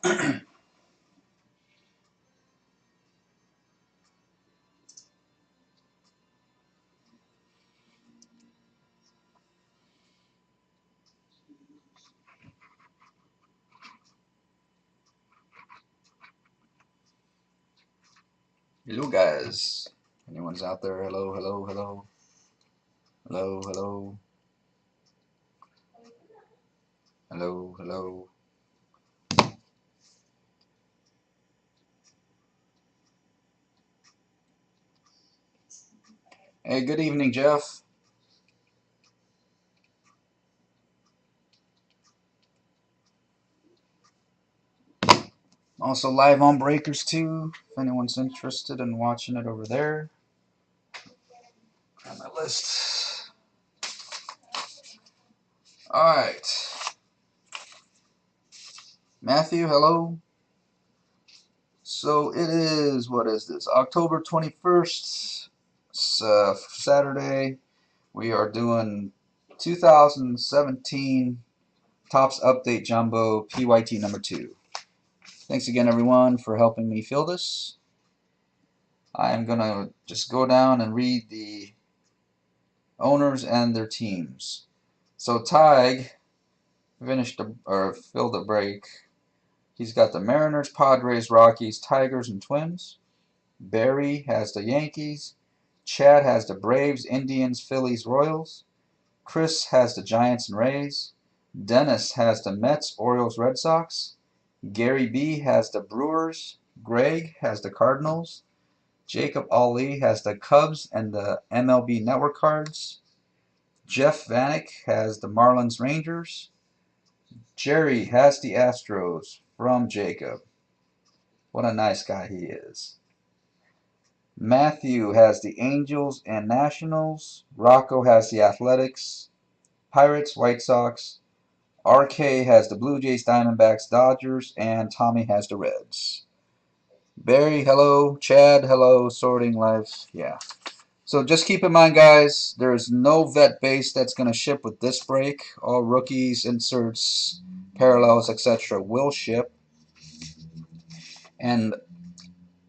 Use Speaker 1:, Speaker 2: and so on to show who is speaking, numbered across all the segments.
Speaker 1: Hello, guys. Anyone's out there? Hello, hello, hello, hello, hello, hello, hello. Hey, good evening, Jeff. Also live on Breakers too. If anyone's interested in watching it over there, on my list. All right, Matthew. Hello. So it is. What is this? October 21st. It's Saturday. We are doing 2017 Tops Update Jumbo PYT number 2. Thanks again, everyone, for helping me fill this. I am going to just go down and read the owners and their teams. So Tig filled a break. He's got the Mariners, Padres, Rockies, Tigers, and Twins. Barry has the Yankees. Chad has the Braves, Indians, Phillies, Royals. Chris has the Giants and Rays. Dennis has the Mets, Orioles, Red Sox. Gary B has the Brewers. Greg has the Cardinals. Jacob Ali has the Cubs and the MLB Network cards. Jeff Vanek has the Marlins Rangers. Jerry has the Astros from Jacob. What a nice guy he is. Matthew has the Angels and Nationals. Rocco has the Athletics, Pirates, White Sox. RK has the Blue Jays, Diamondbacks, Dodgers, and Tommy has the Reds. Barry, hello. Chad, hello. Sorting Life, yeah. So just keep in mind, guys, there's no vet base that's going to ship with this break. All rookies, inserts, parallels, etc. will ship. And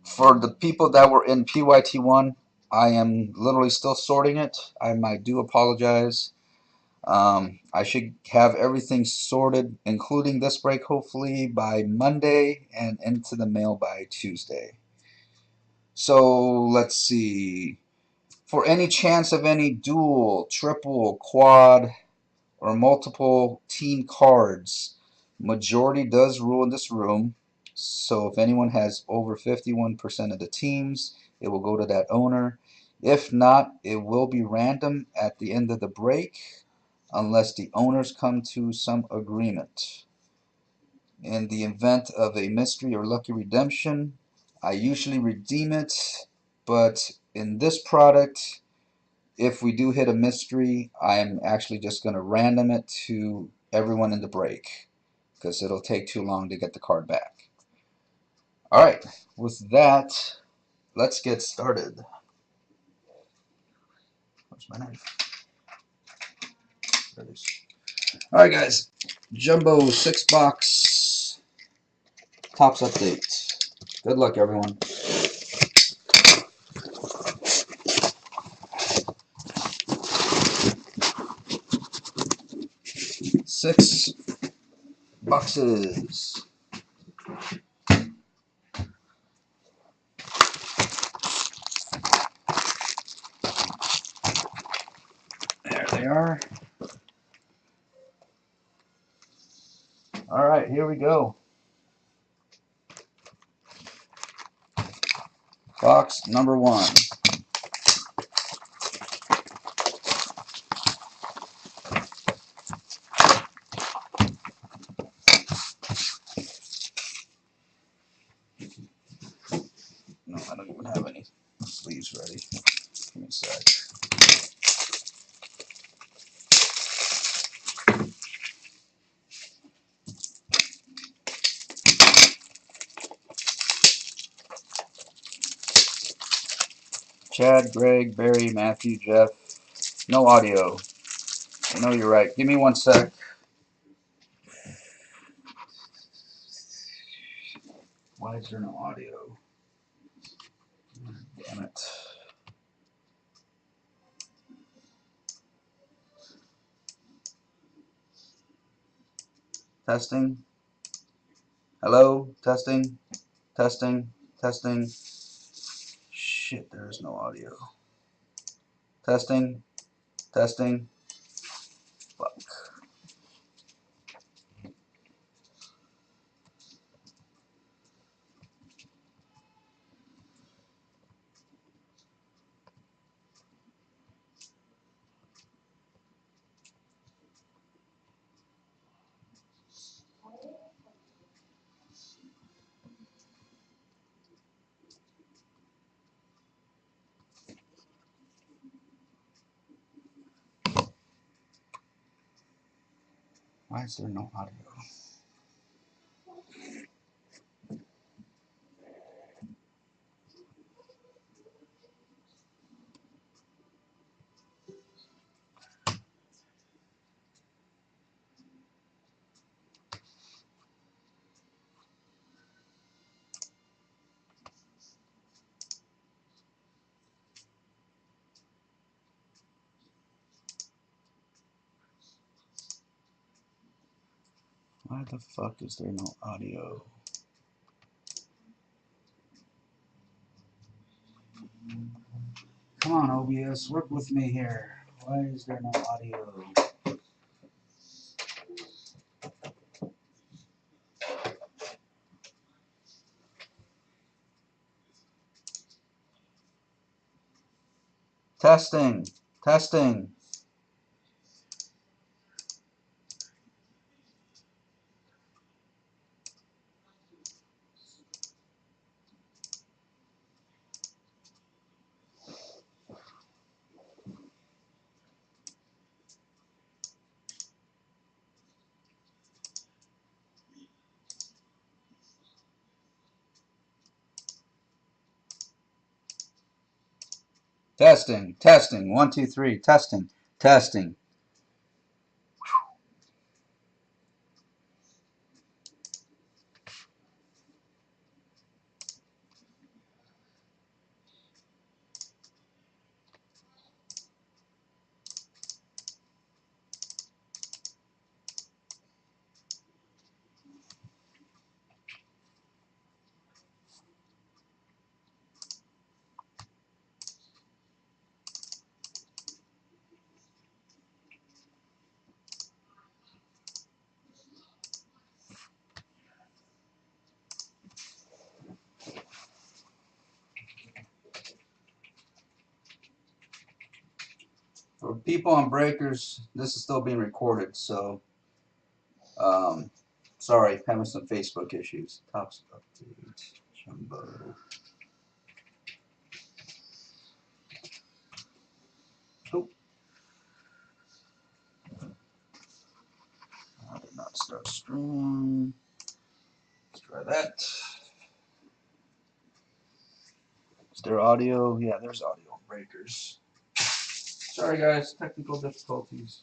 Speaker 1: for the people that were in PYT1, I am literally still sorting it. I do apologize. I should have everything sorted, including this break, hopefully by Monday and into the mail by Tuesday. So let's see. For any chance of any dual, triple, quad, or multiple team cards, majority does rule in this room. So if anyone has over 51% of the teams, it will go to that owner. If not, it will be random at the end of the break unless the owners come to some agreement. In the event of a mystery or lucky redemption, I usually redeem it, but in this product, if we do hit a mystery, I'm actually just going to random it to everyone in the break because it'll take too long to get the card back. Alright, with that, let's get started. Where's my knife? There it is. Alright, guys. Jumbo 6-box Tops Update. Good luck, everyone. Six boxes. There they are. Alright, here we go. Box number 1. No, I don't even have any sleeves ready. Give me a sec. Chad, Greg, Barry, Matthew, Jeff. No audio. I know you're right. Give me one sec. Why is there no audio? Damn it. Testing. Hello? Testing. Testing. Testing. Shit, there is no audio. Testing. Testing. Fuck. Why is there no audio? Why the fuck is there no audio? Come on, OBS, work with me here. Why is there no audio? Testing. Testing. Testing. Testing. 1, 2, 3. Testing. Testing. For people on breakers, this is still being recorded, so sorry, having some Facebook issues. Tops update, jumbo. Oh, I did not start streaming. Let's try that. Is there audio? Yeah, there's audio on breakers. Sorry guys, technical difficulties.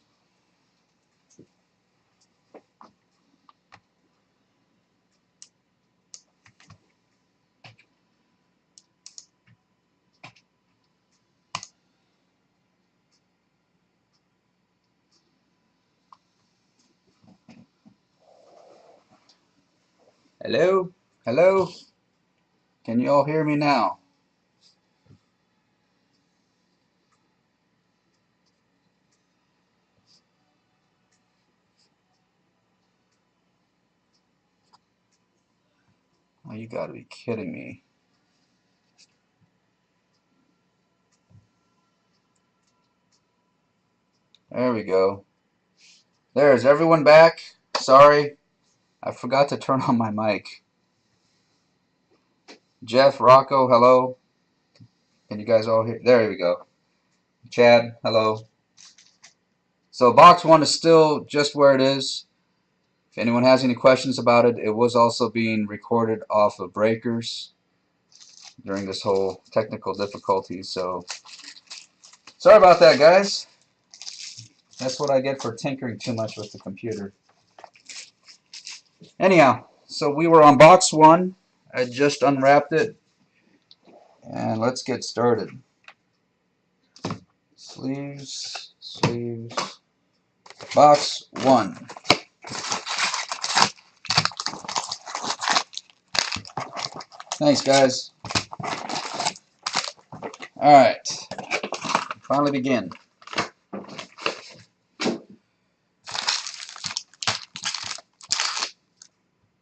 Speaker 1: Hello? Hello? Can you all hear me now? Oh, you gotta be kidding me. There we go. There's everyone back. Sorry, I forgot to turn on my mic. Jeff, Rocco, hello. Can you guys all hear? There we go. Chad, hello. So box one is still just where it is. If anyone has any questions about it, it was also being recorded off of breakers during this whole technical difficulty. So sorry about that, guys. That's what I get for tinkering too much with the computer. Anyhow, so we were on box one. I just unwrapped it, and let's get started. Sleeves, sleeves. Box 1. Thanks, guys. Alright, finally begin.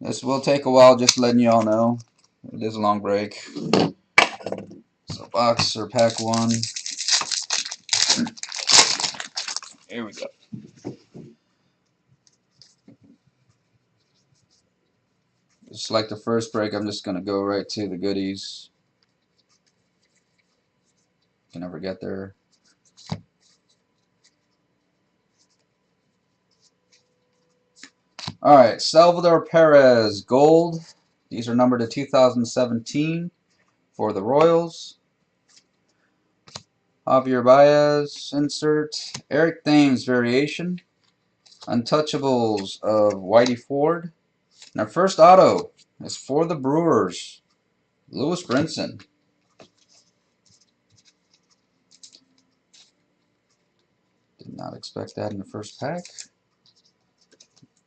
Speaker 1: This will take a while, just letting you all know. It is a long break. So box or pack 1. Here we go. Just like the first break, I'm just going to go right to the goodies. Can never get there. Alright, Salvador Perez, gold. These are numbered to 2017 for the Royals. Javier Baez, insert. Eric Thames, variation. Untouchables of Whitey Ford. And our first auto is for the Brewers, Lewis Brinson. Did not expect that in the first pack.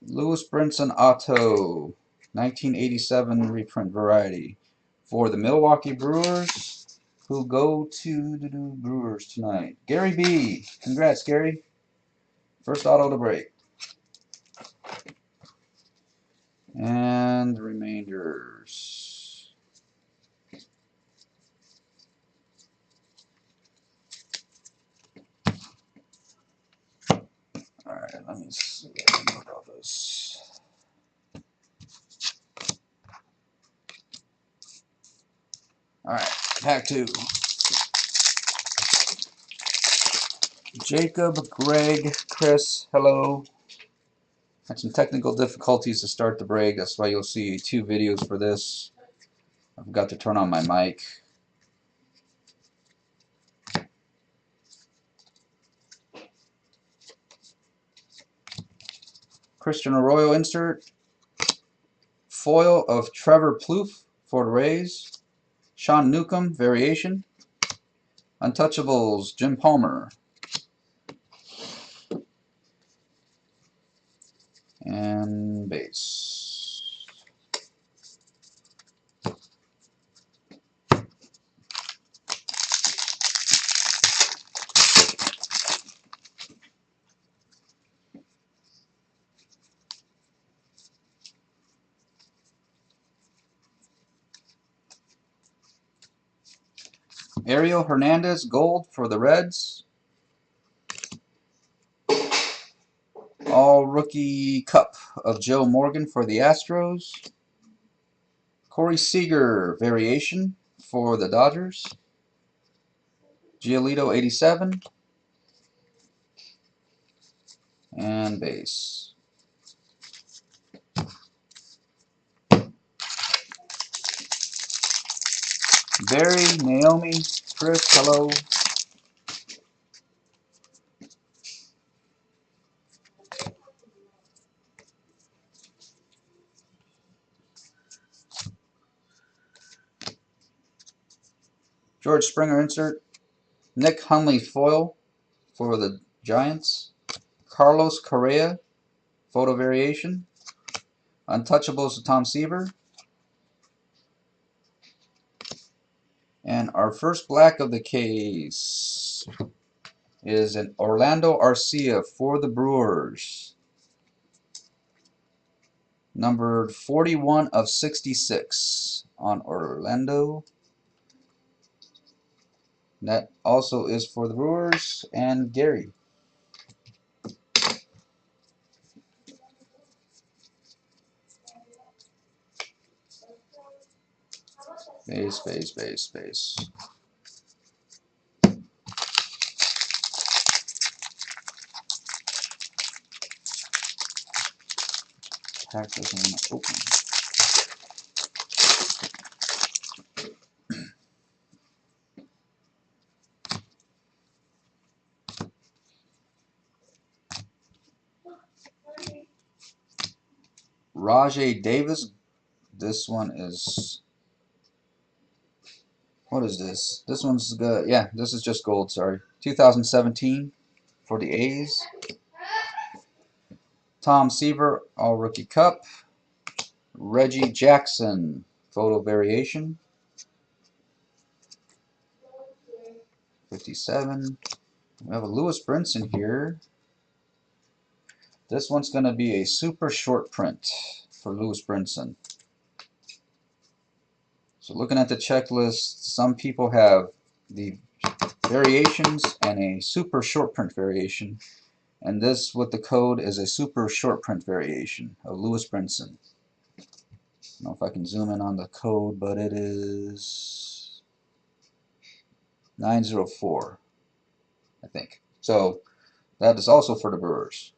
Speaker 1: Lewis Brinson auto, 1987 reprint variety for the Milwaukee Brewers, who go to the Brewers tonight. Gary B. Congrats, Gary. First auto to break. And the remainders. Alright, let me see about this. Alright, pack 2. Jacob, Greg, Chris, hello. Had some technical difficulties to start the break. That's why you'll see 2 videos for this. I forgot to turn on my mic. Christian Arroyo insert. Foil of Trevor Plouffe for the Rays. Sean Newcomb, variation. Untouchables, Jim Palmer. And base. Ariel Hernandez, gold for the Reds. All rookie cup of Joe Morgan for the Astros. Corey Seager, variation for the Dodgers. Giolito, 87. And base. Barry, Naomi, Chris, hello. George Springer insert. Nick Hundley foil for the Giants. Carlos Correa, photo variation. Untouchables to Tom Seaver. And our first black of the case is an Orlando Arcia for the Brewers. Numbered 41 of 66 on Orlando. That also is for the Brewers and Gary. Base, base, base, base. Pack doesn't want to open. Rajay Davis. This one is What is this? This one's good. Yeah, this is just gold. Sorry, 2017 for the A's. Tom Seaver, All Rookie Cup. Reggie Jackson, photo variation. 57. We have a Lewis Brinson here. This one's going to be a super short print for Lewis Brinson. So looking at the checklist, some people have the variations and a super short print variation. And this, with the code, is a super short print variation of Lewis Brinson. I don't know if I can zoom in on the code, but it is 904, I think. So that is also for the Brewers.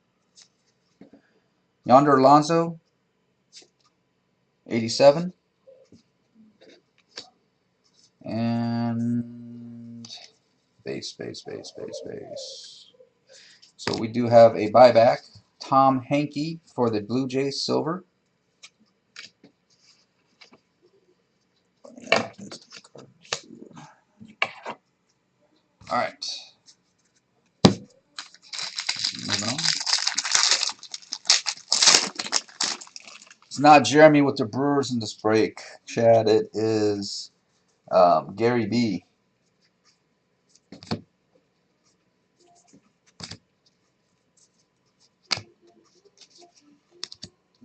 Speaker 1: Yonder Alonso, 87. And base. So we do have a buyback. Tom Hankey for the Blue Jays silver. Alright. Moving on. It's not Jeremy with the Brewers in this break, Chad. It is Gary B.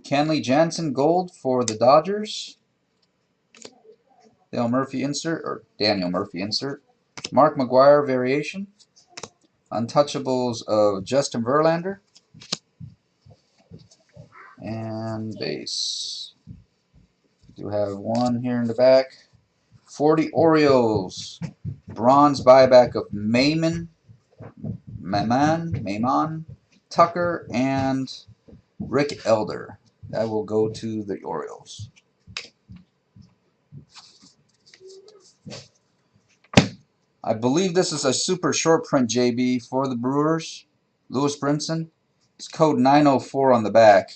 Speaker 1: Kenley Jansen gold for the Dodgers. Daniel Murphy insert. Mark McGuire variation. Untouchables of Justin Verlander. And base. We do have one here in the back. 40 Orioles. Bronze buyback of Maimon, Tucker, and Rick Elder. That will go to the Orioles. I believe this is a super short print, JB, for the Brewers. Lewis Brinson. It's code 904 on the back.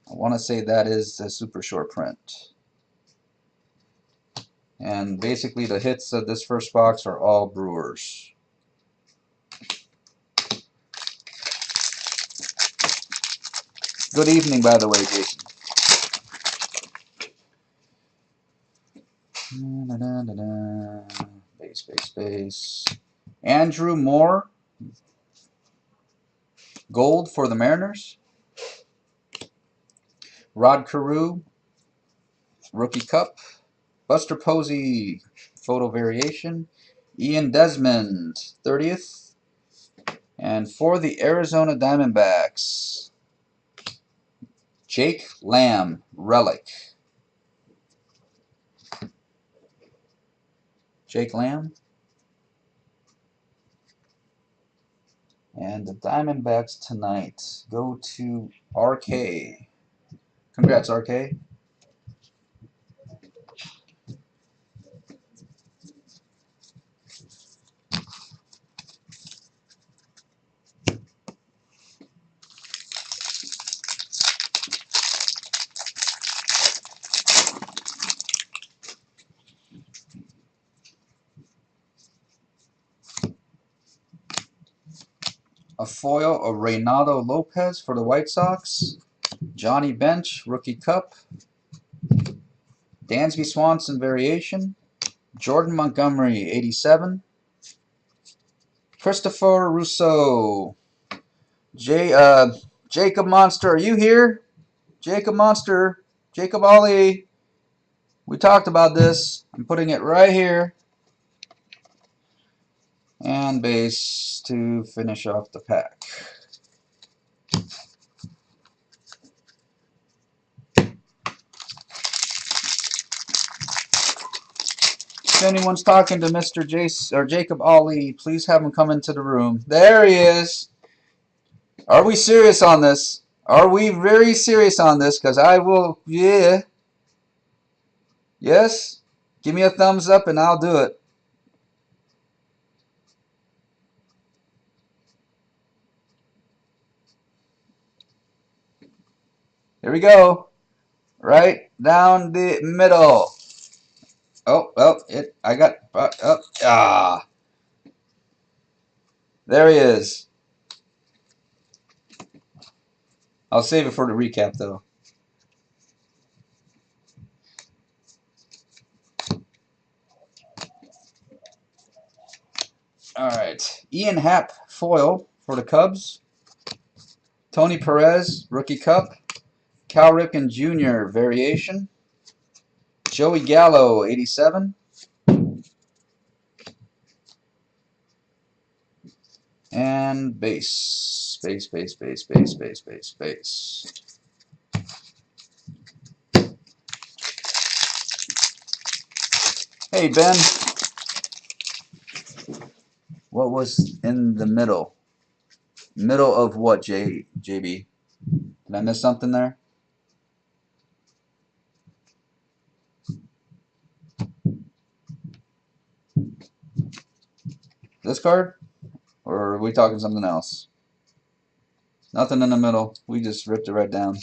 Speaker 1: I want to say that is a super short print. And basically the hits of this first box are all Brewers. Good evening, by the way, Jason. Base. Andrew Moore, gold for the Mariners. Rod Carew, Rookie Cup. Buster Posey, photo variation. Ian Desmond, 30th. And for the Arizona Diamondbacks, Jake Lamb, relic. Jake Lamb. And the Diamondbacks tonight go to RK. Congrats, RK. A foil of Reynaldo Lopez for the White Sox. Johnny Bench, Rookie Cup. Dansby Swanson variation. Jordan Montgomery, 87. Christopher Rousseau. Jacob Monster, are you here? Jacob Monster. Jacob Ollie. We talked about this. I'm putting it right here. And base to finish off the pack. If anyone's talking to Mr. Jace or Jacob Ali, please have him come into the room. There he is. Are we serious on this? Are we very serious on this? Because I will, yeah. Yes? Give me a thumbs up and I'll do it. Here we go. Right down the middle. Oh, well, I got, there he is. I'll save it for the recap, though. All right. Ian Happ, foil for the Cubs. Tony Perez, rookie cup. Cal Ripken Jr., variation. Joey Gallo, 87. And base. Base, base, base, base, base, base, base. Hey, Ben. What was in the middle? Middle of what, JB? Did I miss something there? This card? Or are we talking something else? Nothing in the middle. We just ripped it right down.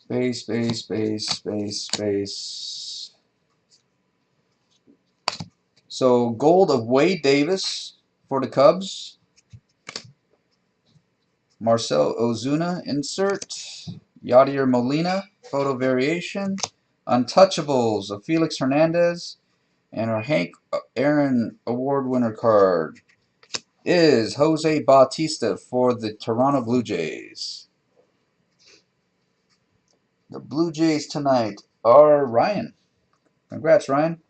Speaker 1: Base, base, base, base, base. So gold of Wade Davis for the Cubs. Marcell Ozuna insert. Yadier Molina photo variation. Untouchables of Felix Hernandez. And our Hank Aaron Award winner card is Jose Bautista for the Toronto Blue Jays. The Blue Jays tonight are Ryan. Congrats, Ryan.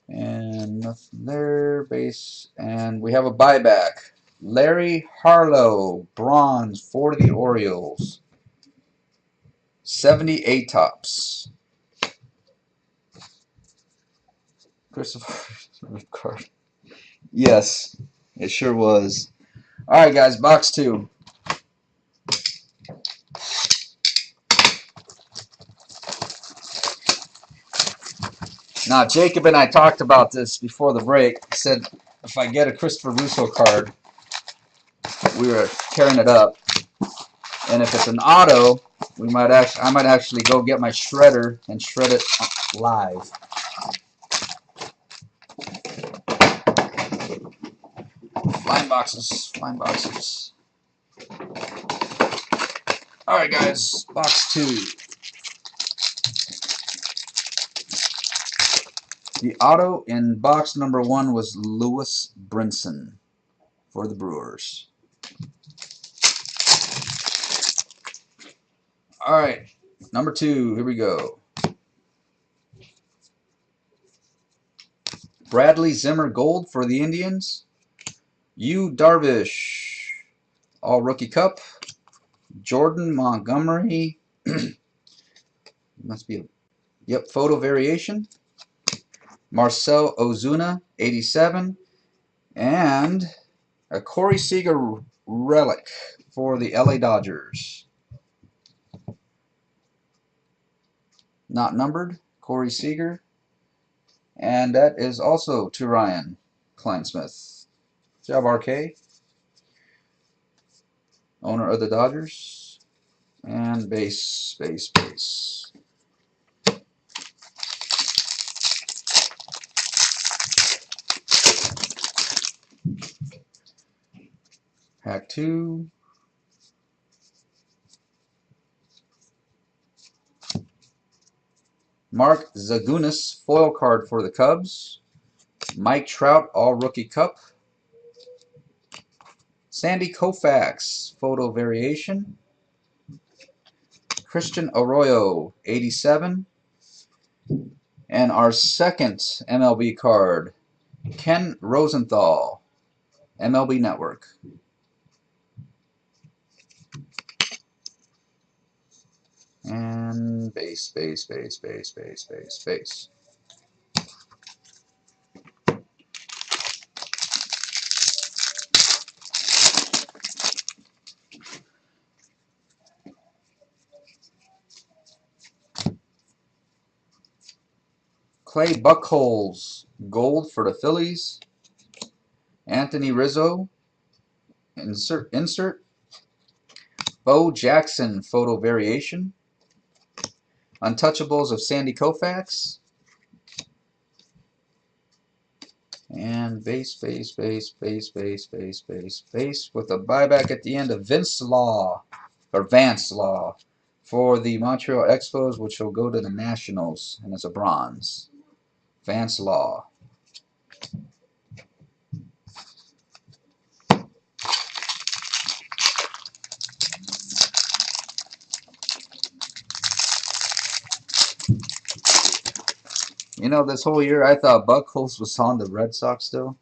Speaker 1: And nothing there, base. And we have a buyback. Larry Harlow, bronze for the Orioles. 78 tops. Christopher card. Yes, it sure was. All right, guys, box 2. Now, Jacob and I talked about this before the break. He said if I get a Christopher Russo card, we were tearing it up. And if it's an auto, I might actually go get my shredder and shred it live. Flying boxes, flying boxes. All right, guys, box 2. The auto in box number 1 was Lewis Brinson for the Brewers. All right, number 2, here we go. Bradley Zimmer Gold for the Indians. Yu Darvish, all rookie cup. Jordan Montgomery, must be photo variation. Marcell Ozuna, 87. And a Corey Seager relic for the LA Dodgers. Not numbered, Corey Seager. And that is also to Ryan Kleinsmith. Good job, RK. Owner of the Dodgers. And base, base, base. Pack 2. Mark Zagunis, foil card for the Cubs. Mike Trout, all rookie cup. Sandy Koufax, photo variation. Christian Arroyo, 87. And our second MLB card, Ken Rosenthal, MLB Network. And base, base, base, base, base, base, base. Clay Buchholz, gold for the Phillies. Anthony Rizzo, insert. Bo Jackson photo variation. Untouchables of Sandy Koufax. And base with a buyback at the end of Vance Law for the Montreal Expos, which will go to the Nationals, and it's a bronze. Vance Law. You know, this whole year I thought Buckholz was on the Red Sox still.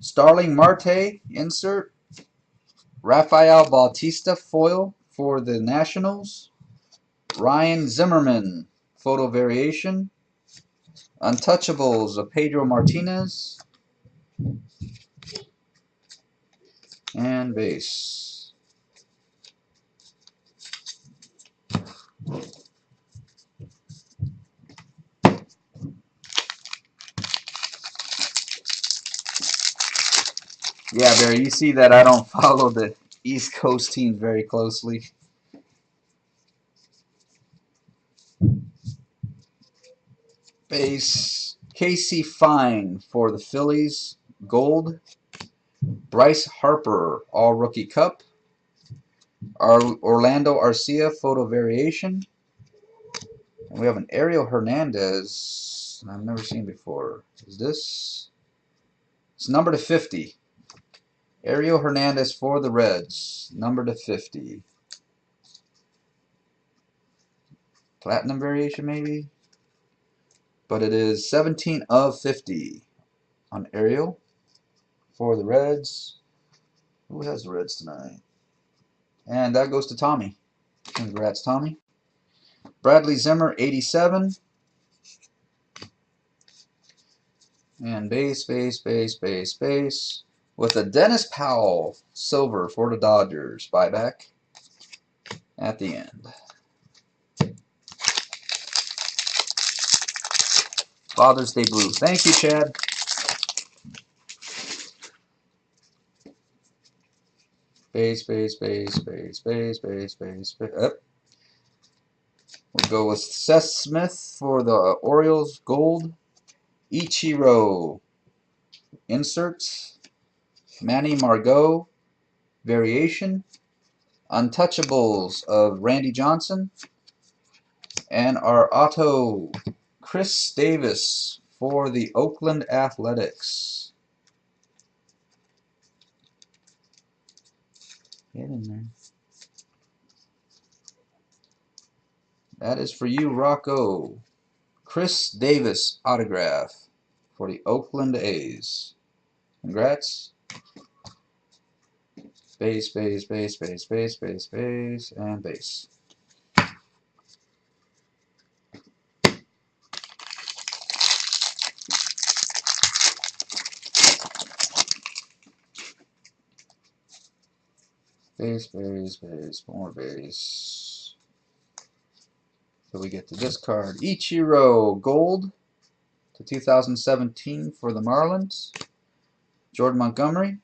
Speaker 1: Starling Marte insert. Rafael Bautista foil for the Nationals. Ryan Zimmerman photo variation. Untouchables of Pedro Martinez. And base. Yeah, Barry, you see that I don't follow the East Coast teams very closely. Base. Casey Fine for the Phillies. Gold. Bryce Harper, All Rookie Cup. Orlando Arcia photo variation. And we have an Ariel Hernandez I've never seen before. Is this? It's number to 50. Ariel Hernandez for the Reds, number to 50. Platinum variation maybe? But it is 17 of 50 on Ariel for the Reds. Who has the Reds tonight? And that goes to Tommy. Congrats, Tommy. Bradley Zimmer, 87. And base. With a Dennis Powell silver for the Dodgers. Buyback at the end. Father's Day Blue. Thank you, Chad. Base. Up. We'll go with Seth Smith for the Orioles Gold. Ichiro insert. Manny Margot variation. Untouchables of Randy Johnson. And our auto Chris Davis for the Oakland Athletics. Get in there. That is for you, Rocco. Chris Davis autograph for the Oakland A's. Congrats. Base, and base. Base, more base. So we get to this card. Ichiro Gold to 2017 for the Marlins. Jordan Montgomery.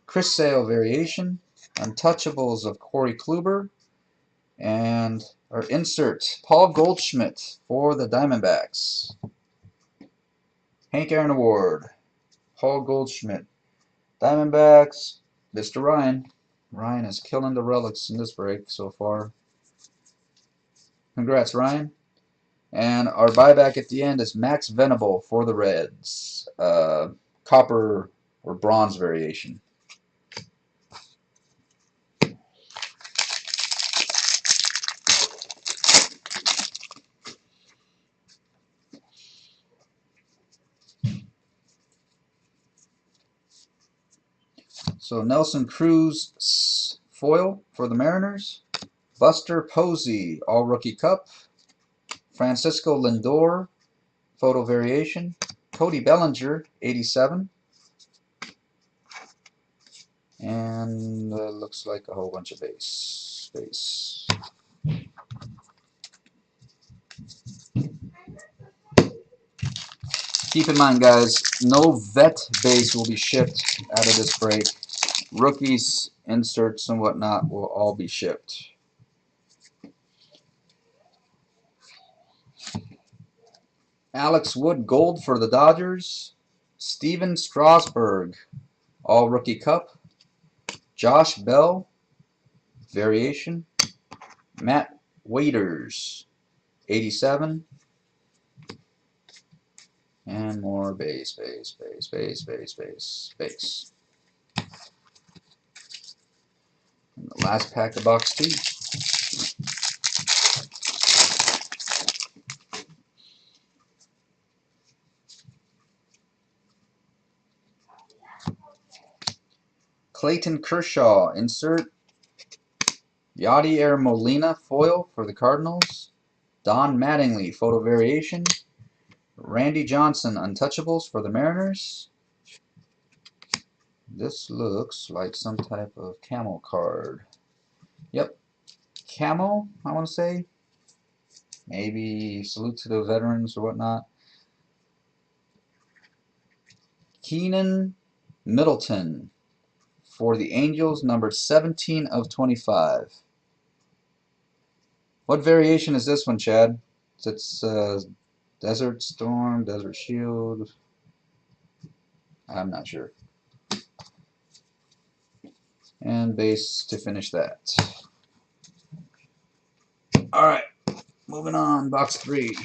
Speaker 1: Chris Sale variation. Untouchables of Corey Kluber. And our insert, Paul Goldschmidt for the Diamondbacks. Hank Aaron Award. Paul Goldschmidt. Diamondbacks. Mr. Ryan. Ryan is killing the relics in this break so far. Congrats, Ryan. And our buyback at the end is Max Venable for the Reds. Copper or bronze variation. So Nelson Cruz foil for the Mariners. Buster Posey, All Rookie Cup. Francisco Lindor, photo variation. Cody Bellinger, 87. And looks like a whole bunch of base. Keep in mind, guys, no vet base will be shipped out of this break. Rookies, inserts, and whatnot will all be shipped. Alex Wood gold for the Dodgers. Steven Strasburg, all rookie cup. Josh Bell, variation. Matt Waiters, 87. And more base. And the last pack of box 2. Clayton Kershaw, insert. Yadier Molina, foil for the Cardinals. Don Mattingly, photo variation. Randy Johnson, untouchables for the Mariners. This looks like some type of camo card. Yep, camo, I want to say. Maybe salute to the veterans or whatnot. Keenan Middleton for the Angels, numbered 17 of 25. What variation is this one, Chad? It's Desert Storm, Desert Shield. I'm not sure. And base to finish that. Alright, moving on, box 3.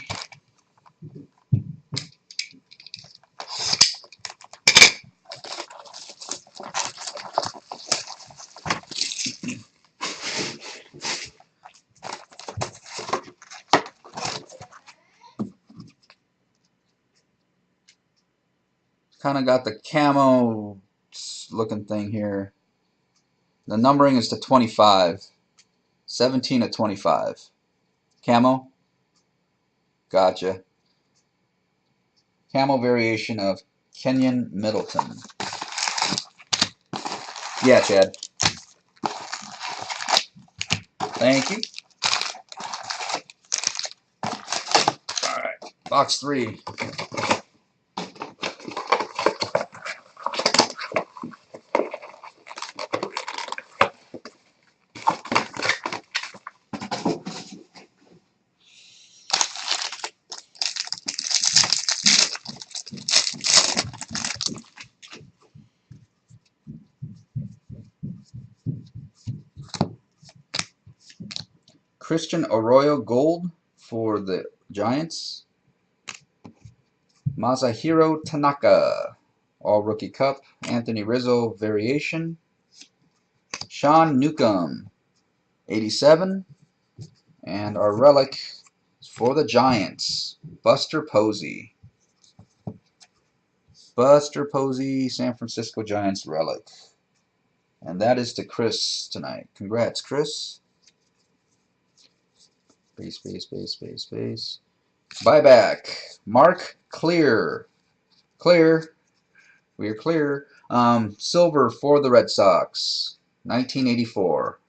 Speaker 1: Kind of got the camo looking thing here. The numbering is to 25. 17 of 25. Camo? Gotcha. Camo variation of Kenyon Middleton. Yeah, Chad. Thank you. Alright, box 3. Christian Arroyo gold for the Giants. Masahiro Tanaka, all rookie cup. Anthony Rizzo variation. Sean Newcomb, 87. And our relic for the Giants, Buster Posey. Buster Posey, San Francisco Giants relic. And that is to Chris tonight. Congrats, Chris. Base. Buyback. Mark Clear. We are clear. Silver for the Red Sox. 1984.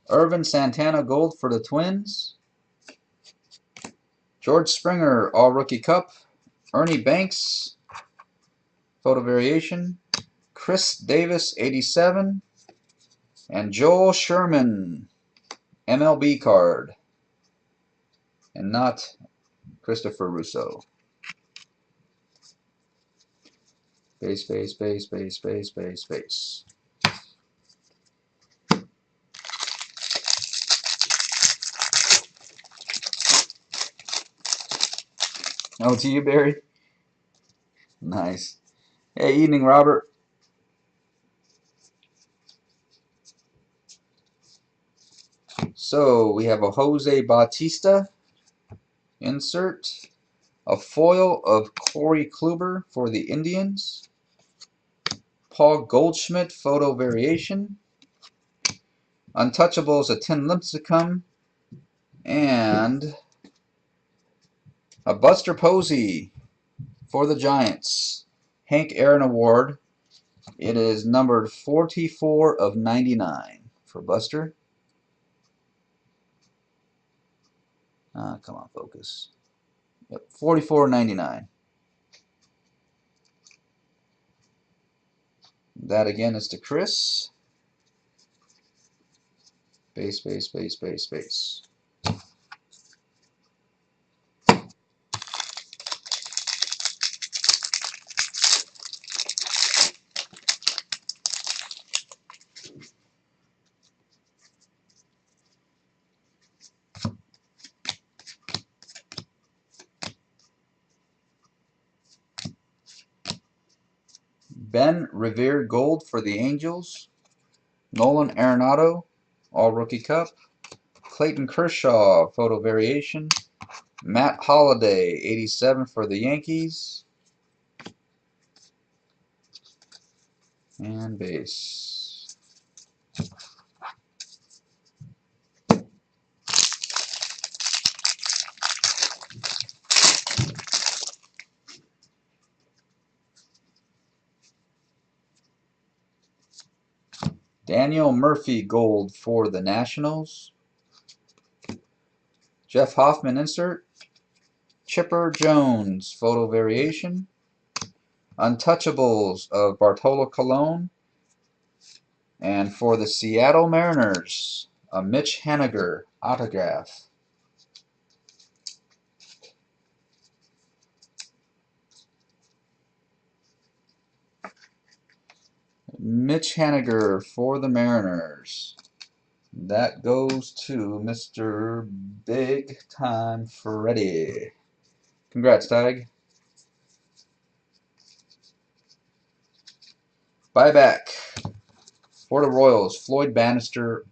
Speaker 1: Irvin Santana gold for the Twins. George Springer, all rookie cup. Ernie Banks, photo variation. Chris Davis, 87. And Joel Sherman, MLB card. And not Christopher Russo. Base. Oh, to you, Barry? Nice. Hey, evening, Robert. So, we have a Jose Bautista insert. A foil of Corey Kluber for the Indians. Paul Goldschmidt photo variation. Untouchables, a Tin Lincecum. And a Buster Posey for the Giants. Hank Aaron Award. It is numbered 44 of 99 for Buster. Come on, focus. Yep, 44.99. That again is to Chris. Base, base, base, base, base. Ben Revere Gold for the Angels. Nolan Arenado, All Rookie Cup. Clayton Kershaw, Photo Variation. Matt Holliday, 87 for the Yankees. And base. Daniel Murphy Gold for the Nationals. Jeff Hoffman insert. Chipper Jones Photo Variation. Untouchables of Bartolo Colon. And for the Seattle Mariners, a Mitch Haniger autograph. Mitch Haniger for the Mariners. That goes to Mr. Big Time Freddy. Congrats, Tag. Buyback for the Royals, Floyd Bannister,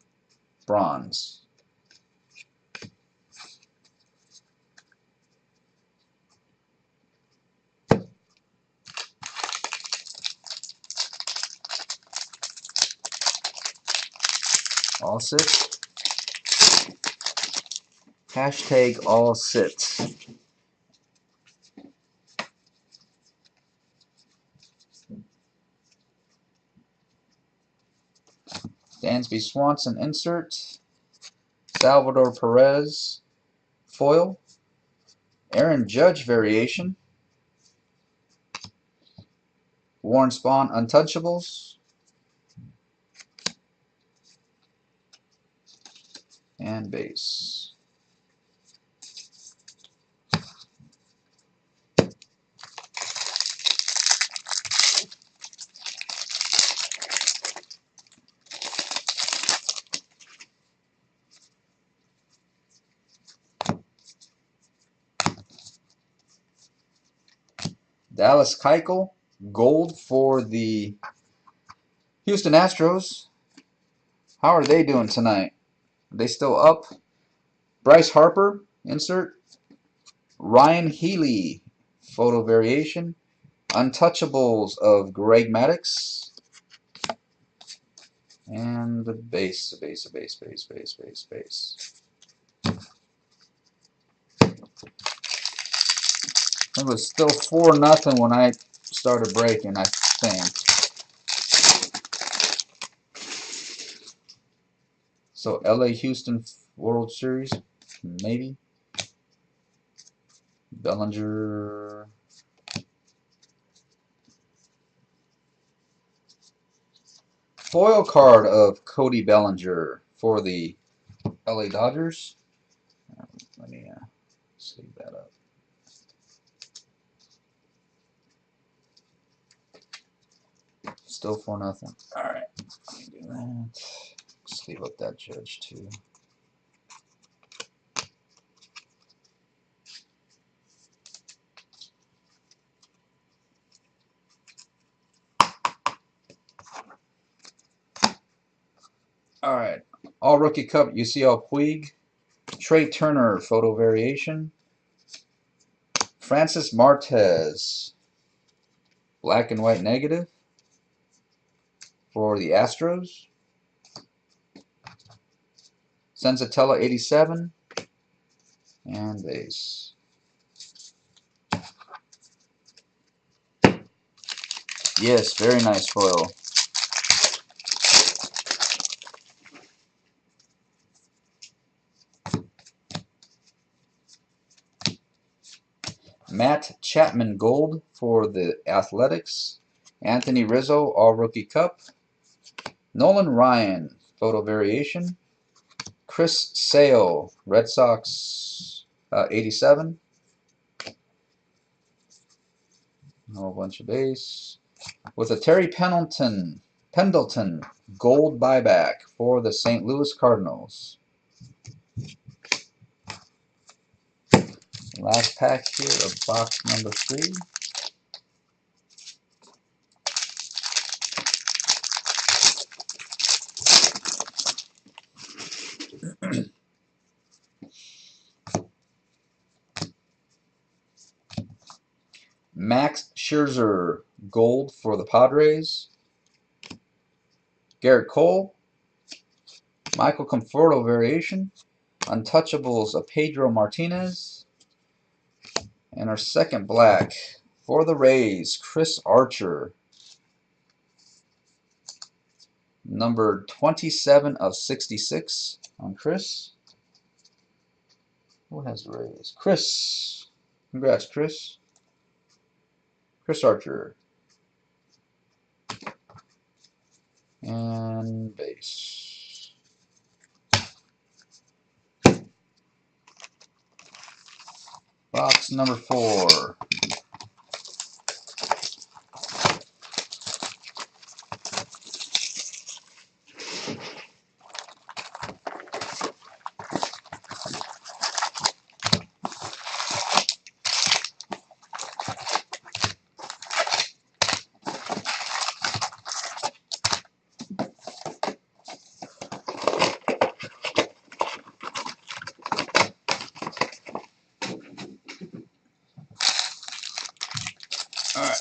Speaker 1: bronze. All sit. Hashtag all sit. Dansby Swanson insert. Salvador Perez foil. Aaron Judge variation. Warren Spahn untouchables. And base. Dallas Keuchel, gold for the Houston Astros. How are they doing tonight? Are they still up? Bryce Harper, insert. Ryan Healy, photo variation. Untouchables of Greg Maddux. And the base, base, base, base, base, base, base. It was still 4-0 when I started breaking, I think. So LA Houston World Series, maybe. Bellinger. Foil card of Cody Bellinger for the LA Dodgers. Let me save that up. Still 4-0. Alright, let me do that. Sleeve up that Judge too. Alright, All Rookie Cup, UCL Puig. Trey Turner, photo variation. Francis Martez, black and white negative for the Astros. Senzatella 87. and base. Yes, very nice foil. Matt Chapman Gold for the Athletics. Anthony Rizzo All Rookie Cup. Nolan Ryan Photo Variation. Chris Sale Red Sox 87. A whole bunch of base. With a Terry Pendleton Gold Buyback for the St. Louis Cardinals. Last pack here of box number 3. Max Scherzer Gold for the Padres. Garrett Cole. Michael Conforto Variation. Untouchables of Pedro Martinez. And our second black for the Rays, Chris Archer. Number 27 of 66 on Chris. Who has the Rays? Chris. Congrats, Chris. Chris Archer. And base. Box number 4. All right.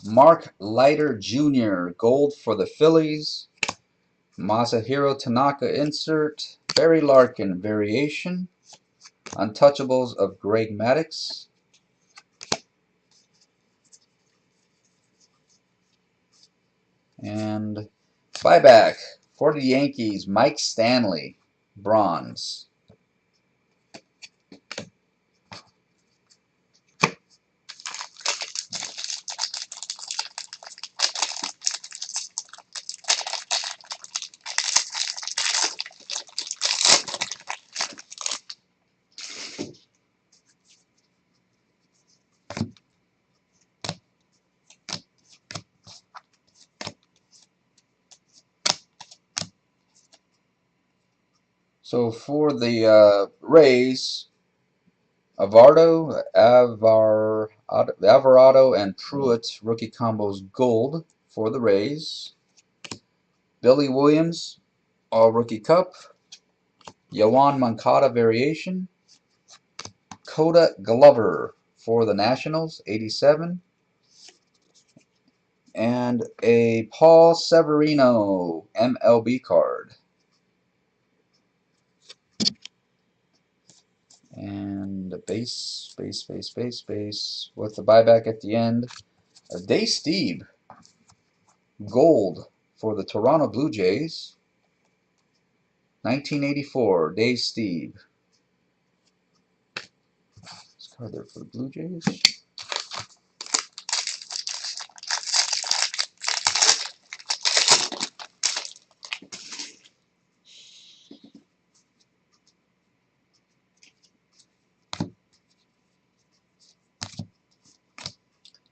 Speaker 1: Mark Leiter Jr. Gold for the Phillies. Masahiro Tanaka insert. Barry Larkin Variation. Untouchables of Greg Maddux. And buyback for the Yankees, Mike Stanley, bronze. So for the Rays, Alvarado, and Pruitt rookie combos gold for the Rays. Billy Williams, all rookie cup. Yoan Moncada variation. Coda Glover for the Nationals, 87. And a Paul Severino MLB card. And a base with the buyback at the end. A Dave Stieb gold for the Toronto Blue Jays. 1984, Dave Stieb. This card there for the Blue Jays.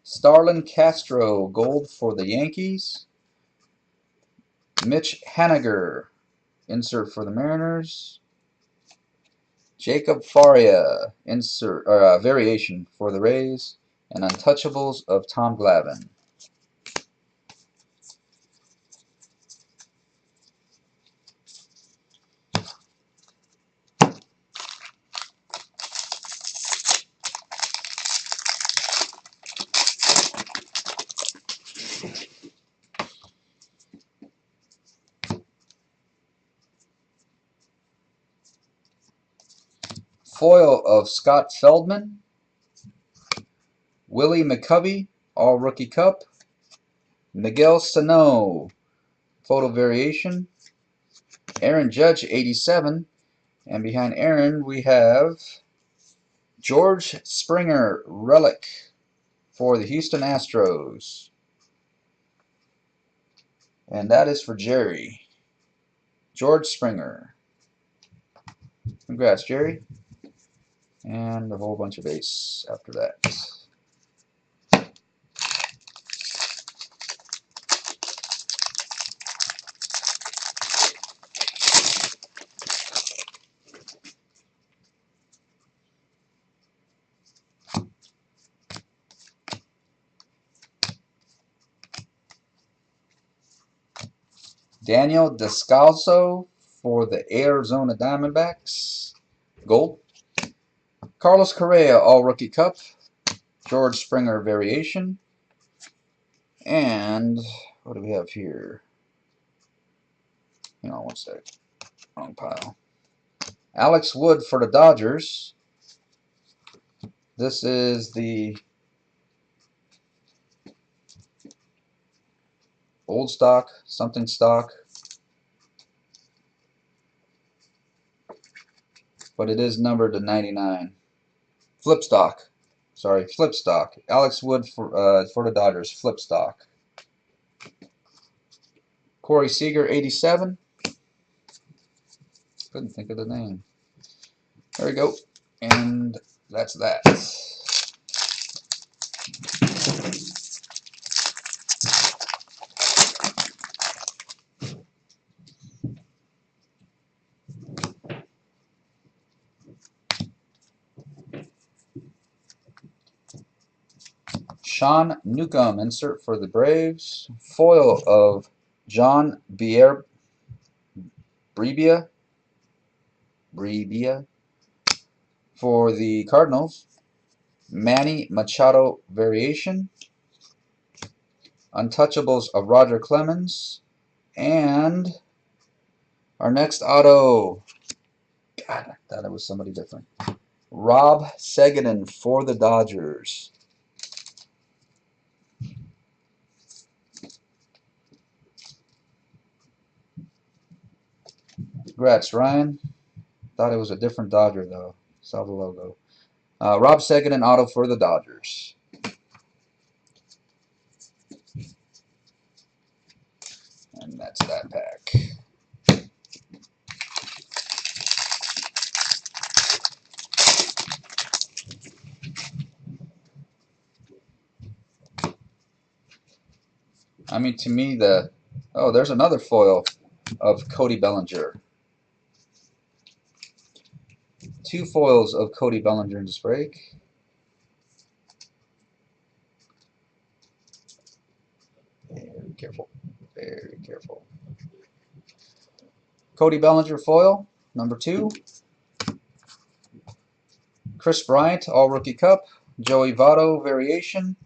Speaker 1: Starlin Castro gold for the Yankees. Mitch Haniger insert for the Mariners. Jacob Faria insert variation for the Rays, and Untouchables of Tom Glavine. Foil of Scott Feldman. Willie McCovey, All Rookie Cup. Miguel Sano, photo variation. Aaron Judge, 87. And behind Aaron, we have George Springer, relic for the Houston Astros. And that is for Jerry. George Springer. Congrats, Jerry. And a whole bunch of ace after that. Daniel Descalso for the Arizona Diamondbacks. Gold. Carlos Correa, All Rookie Cup. George Springer variation. And what do we have here? Hang on one sec. Wrong pile. Alex Wood for the Dodgers. This is the old stock, something stock. But it is numbered to 99. Flip stock. Sorry, flip stock. Alex Wood for the Dodgers, flip stock. Corey Seager, 87. Couldn't think of the name. There we go. And that's that. Sean Newcomb, insert for the Braves. Foil of John Brebbia for the Cardinals. Manny Machado variation. Untouchables of Roger Clemens. And our next auto. God, I thought it was somebody different. Rob Seguin for the Dodgers. Congrats, Ryan. Thought it was a different Dodger, though. Saw the logo. Rob Seguin auto for the Dodgers. And that's that pack. I mean, to me, there's another foil of Cody Bellinger. 2 foils of Cody Bellinger in this break. Very careful. Very careful. Cody Bellinger foil, number 2. Chris Bryant, All Rookie Cup. Joey Votto variation.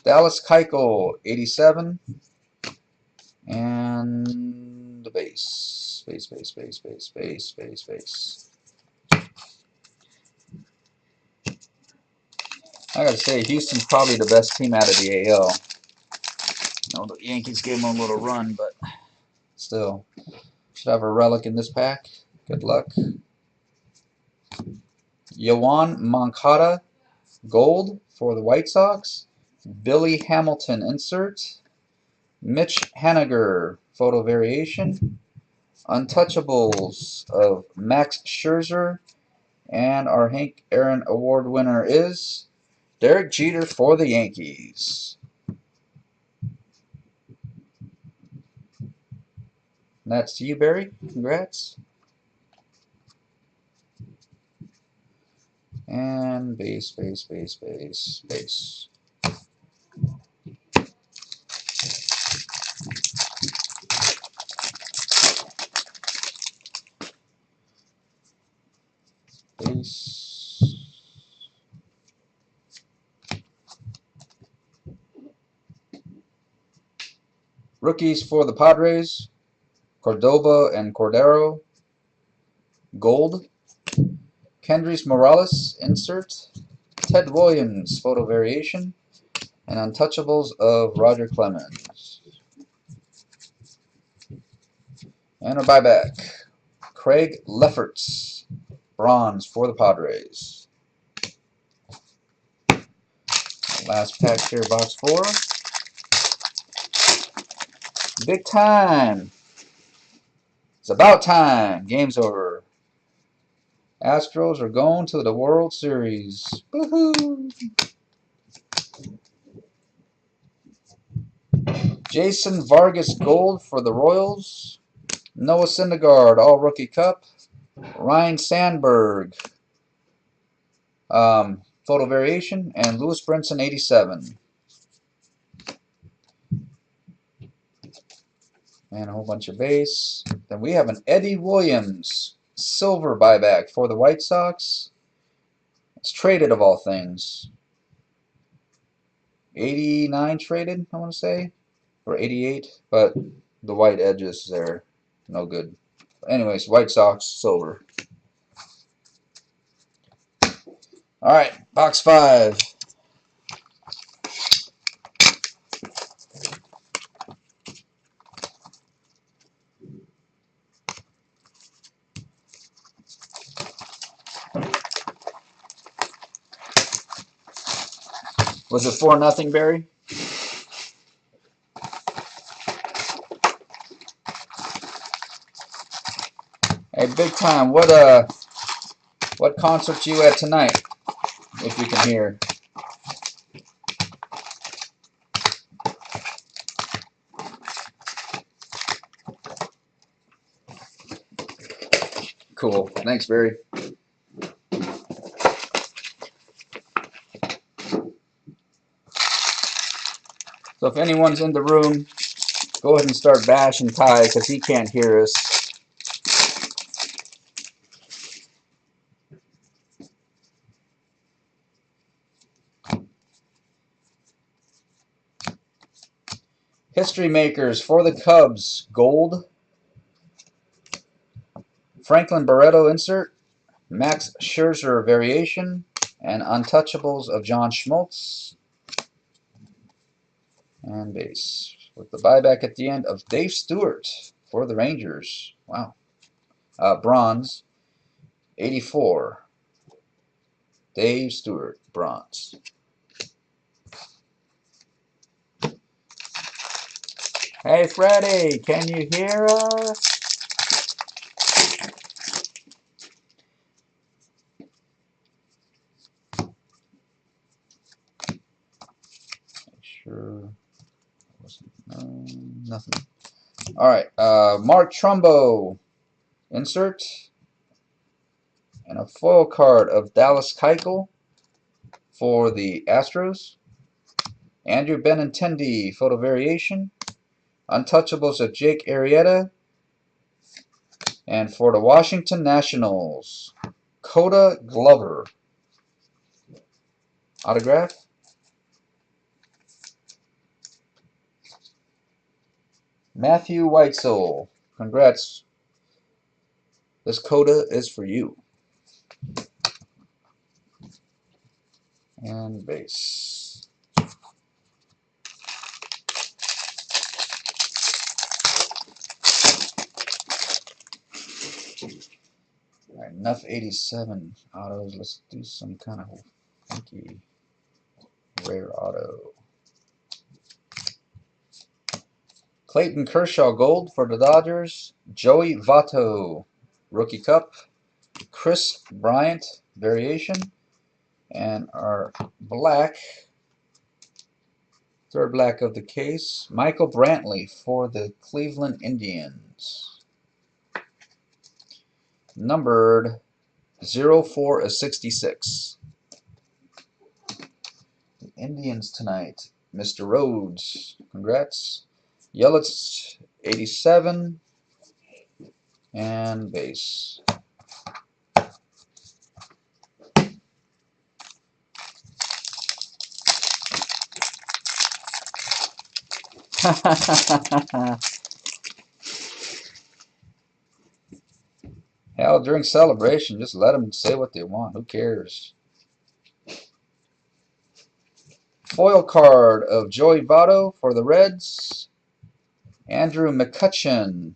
Speaker 1: Dallas Keuchel, 87. And the base. Base. I gotta say, Houston's probably the best team out of the AL. You know, the Yankees gave them a little run, but still. Should have a relic in this pack. Good luck. Yoan Moncada, gold for the White Sox. Billy Hamilton insert. Mitch Haniger, photo variation. Untouchables of Max Scherzer. And our Hank Aaron Award winner is Derek Jeter for the Yankees. And that's to you, Barry. Congrats. And base. Base. Rookies for the Padres, Cordoba and Cordero, gold. Kendrys Morales insert, Ted Williams photo variation, and Untouchables of Roger Clemens. And a buyback, Craig Lefferts, bronze for the Padres. Last pack here, box 4. Big time. It's about time. Game's over. Astros are going to the World Series. Woohoo! Jason Vargas gold for the Royals. Noah Syndergaard all rookie cup. Ryan Sandberg photo variation, and Lewis Brinson 87. And a whole bunch of base. Then we have an Eddie Williams silver buyback for the White Sox. It's traded of all things. 89 traded, I want to say, or 88, but the white edges there, no good. Anyways, White Sox silver. All right, box 5. Was it 4-0, Barry? Hey, big time. What concert you at tonight? If you can hear. Cool. Thanks, Barry. So if anyone's in the room, go ahead and start bashing Ty because he can't hear us. History makers for the Cubs, gold. Franklin Barreto insert, Max Scherzer variation, and Untouchables of John Schmaltz. And base. With the buyback at the end of Dave Stewart for the Rangers. Wow. Bronze, 84. Dave Stewart, bronze. Hey, Freddie, can you hear us? Sure. Nothing. All right. Mark Trumbo, insert. And a foil card of Dallas Keuchel for the Astros. Andrew Benintendi, photo variation. Untouchables of Jake Arrieta. And for the Washington Nationals, Coda Glover. Autograph. Matthew Weitzel. Congrats. This Coda is for you. And base. All right, enough 87 autos. Let's do some kind of funky rare auto. Clayton Kershaw gold for the Dodgers. Joey Votto rookie cup. Chris Bryant variation. And our black, third black of the case, Michael Brantley for the Cleveland Indians. Numbered 04/66. The Indians tonight. Mr. Rhodes, congrats. Yelich 87 and base. Hell, during celebration, just let them say what they want. Who cares? Foil card of Joey Votto for the Reds. Andrew McCutchen,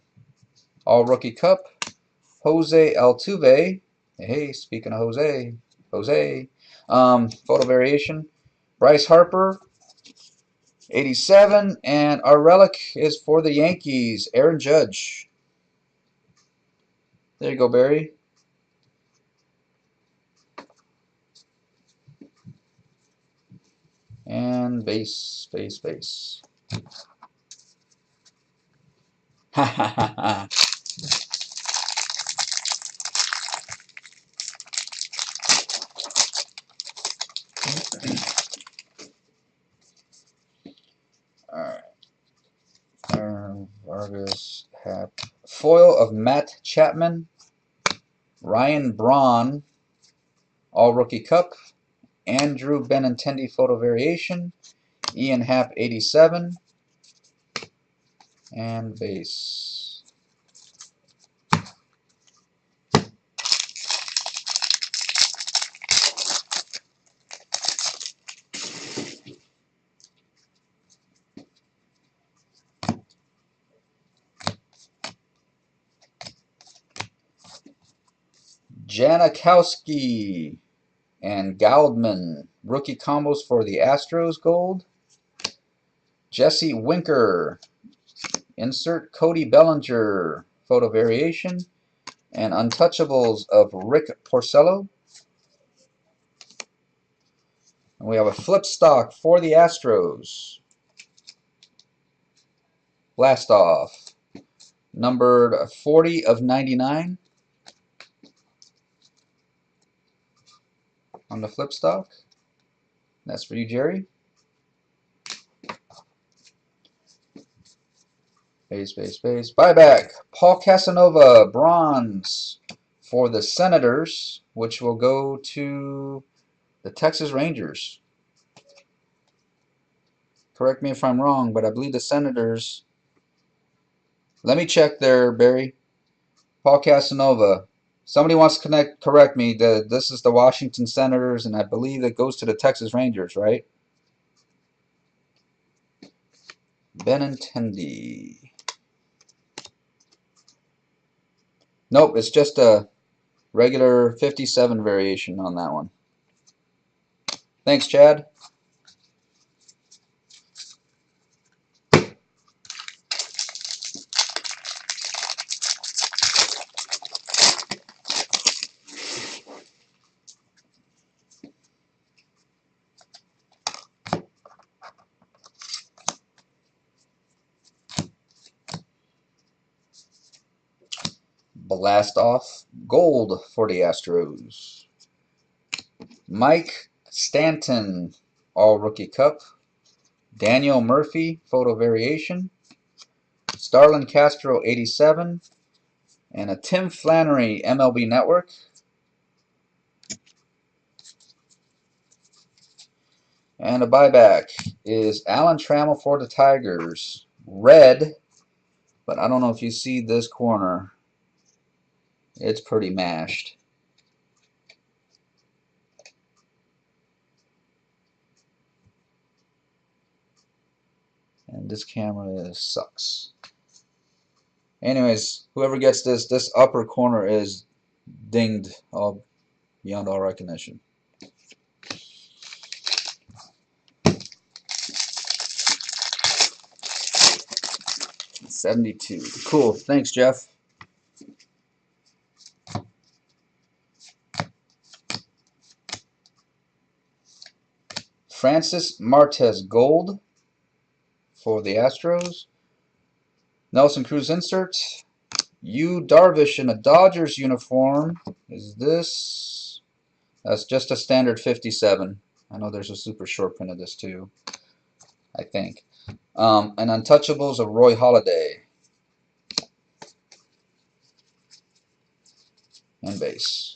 Speaker 1: All Rookie Cup. Jose Altuve. Hey, speaking of Jose. Photo variation. Bryce Harper, 87. And our relic is for the Yankees, Aaron Judge. There you go, Barry. And base. Ha ha ha ha. Alright. Vargas, Hap. Foil of Matt Chapman. Ryan Braun, All Rookie Cup. Andrew Benintendi photo variation. Ian Happ, 87. And base. Janikowski and Goldman, rookie combos for the Astros gold. Jesse Winker, insert Cody Bellinger, photo variation. And Untouchables of Rick Porcello. And we have a flip stock for the Astros. Blast off. Numbered 40 of 99 on the flip stock. That's for you, Jerry. Base. Buyback. Paul Casanova, bronze for the Senators, which will go to the Texas Rangers. Correct me if I'm wrong, but I believe the Senators. Let me check there, Barry. Paul Casanova. Somebody wants to correct me. This is the Washington Senators, and I believe it goes to the Texas Rangers, right? Benintendi. Nope, it's just a regular 57 variation on that one. Thanks, Chad. Blast off gold for the Astros. Mike Stanton, All Rookie Cup. Daniel Murphy, photo variation. Starlin Castro, 87. And a Tim Flannery, MLB Network. And a buyback is Alan Trammell for the Tigers. Red, but I don't know if you see this corner. It's pretty mashed. And this camera sucks. Anyways, whoever gets this upper corner is dinged all beyond all recognition. $72. Cool. Thanks, Jeff. Francis Martes gold for the Astros. Nelson Cruz insert. Yu Darvish in a Dodgers uniform. Is this? That's just a standard 57. I know there's a super short print of this too, I think. And Untouchables of Roy Halladay. And base.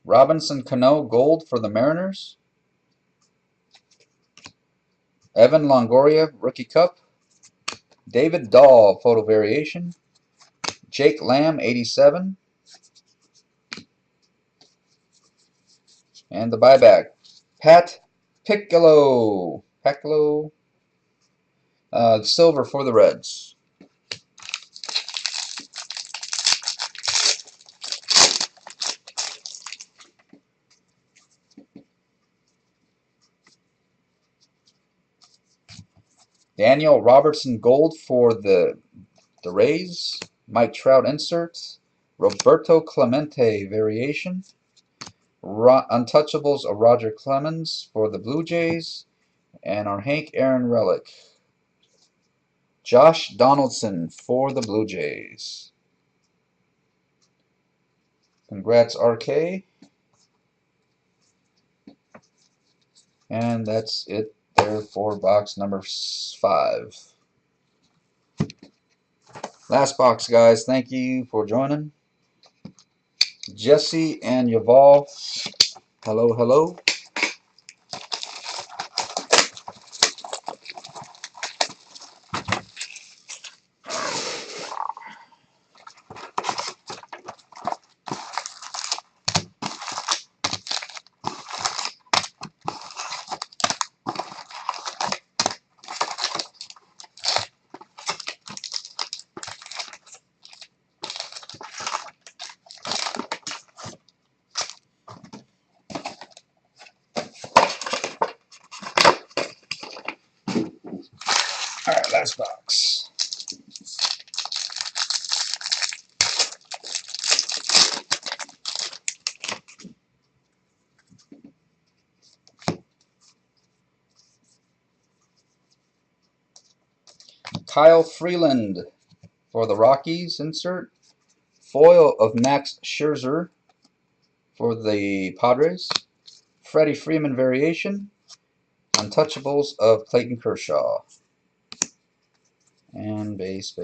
Speaker 1: Robinson Cano Gold for the Mariners. Evan Longoria Rookie Cup. David Dahl Photo Variation. Jake Lamb 87. And the buyback. Pat Piccolo. Silver for the Reds. Daniel Robertson Gold for the Rays. Mike Trout insert. Roberto Clemente Variation. Untouchables of Roger Clemens for the Blue Jays. And our Hank Aaron relic. Josh Donaldson for the Blue Jays. Congrats, RK. And that's it there for box number 5. Last box, guys. Thank you for joining. Jesse and Yaval. Hello, hello. All right, last box. Kyle Freeland for the Rockies insert. Foil of Max Scherzer for the Padres. Freddie Freeman Variation. Untouchables of Clayton Kershaw. And base.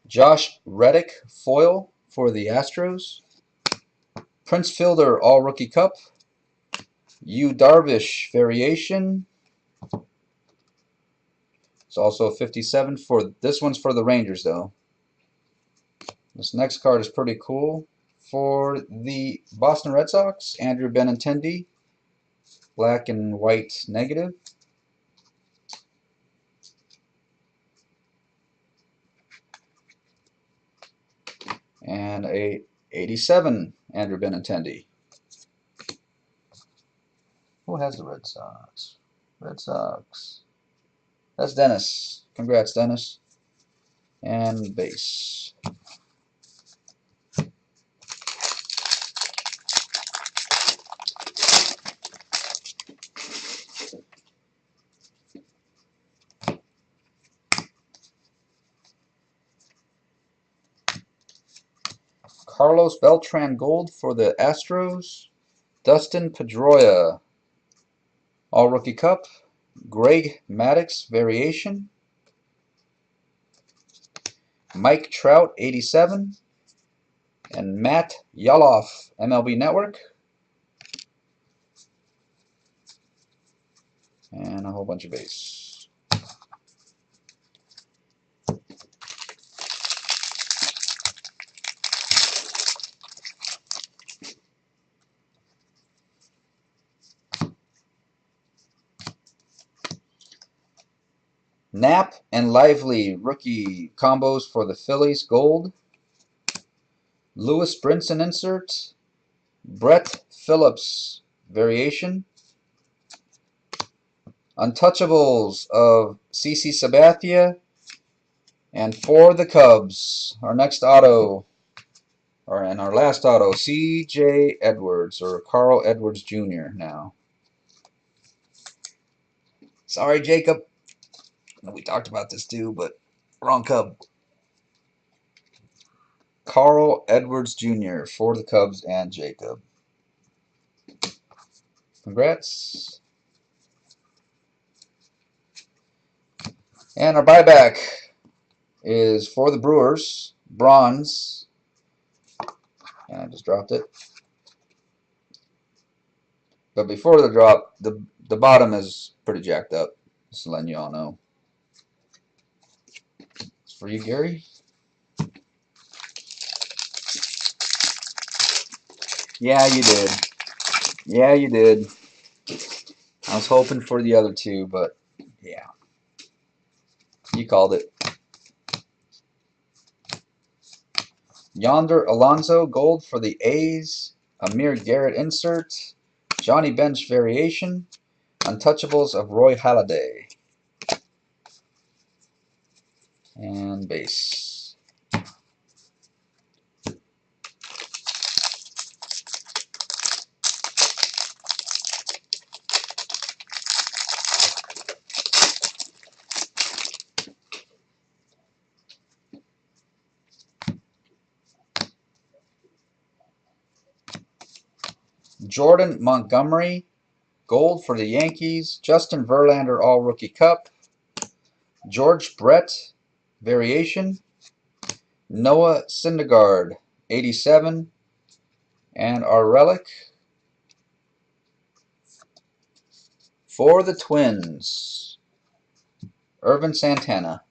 Speaker 1: Josh Reddick foil for the Astros. Prince Fielder All Rookie Cup. Yu Darvish Variation. It's also a 57 for this one's for the Rangers though. This next card is pretty cool. For the Boston Red Sox, Andrew Benintendi, black and white negative. And a 87, Andrew Benintendi. Who has the Red Sox? Red Sox. That's Dennis. Congrats, Dennis. And base. Carlos Beltran Gold for the Astros. Dustin Pedroia All Rookie Cup. Greg Maddux Variation. Mike Trout 87. And Matt Yoloff MLB Network. And a whole bunch of base. Knapp and Lively rookie combos for the Phillies Gold. Lewis Brinson insert. Brett Phillips Variation. Untouchables of CC Sabathia. And for the Cubs, our next auto, and our last auto, C.J. Edwards, or Carl Edwards Jr. now. Sorry, Jacob. We talked about this too, but wrong Cub. Carl Edwards Jr. for the Cubs and Jacob. Congrats. And our buyback is for the Brewers, bronze. And I just dropped it. But before the drop, the bottom is pretty jacked up. Just letting you all know. It's for you, Gary. Yeah, you did. Yeah, you did. I was hoping for the other two, but yeah. You called it. Yonder Alonso gold for the A's. Amir Garrett insert. Johnny Bench variation. Untouchables of Roy Halladay. And base. Jordan Montgomery gold for the Yankees. Justin Verlander All-Rookie Cup. George Brett variation. Noah Syndergaard 87. And our relic for the Twins, Irvin Santana.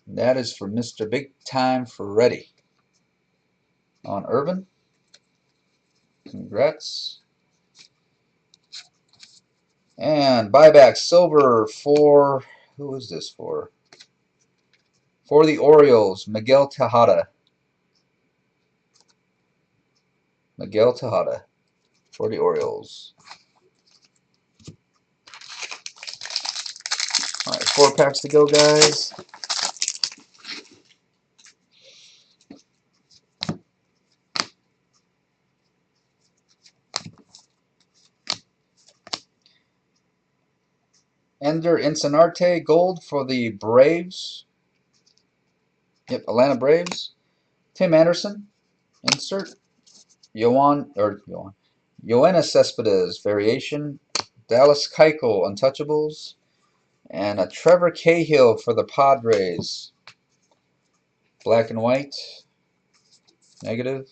Speaker 1: That is for Mr. Big Time Freddy. On Irvin. Congrats. And buyback silver for, who is this for? For the Orioles, Miguel Tejada. Miguel Tejada for the Orioles. All right, 4 packs to go, guys. Ender Inciarte gold for the Braves. Yep, Atlanta Braves. Tim Anderson, insert. Yoenis Cespedes variation. Dallas Keuchel Untouchables. And a Trevor Cahill for the Padres. Black and white. Negative.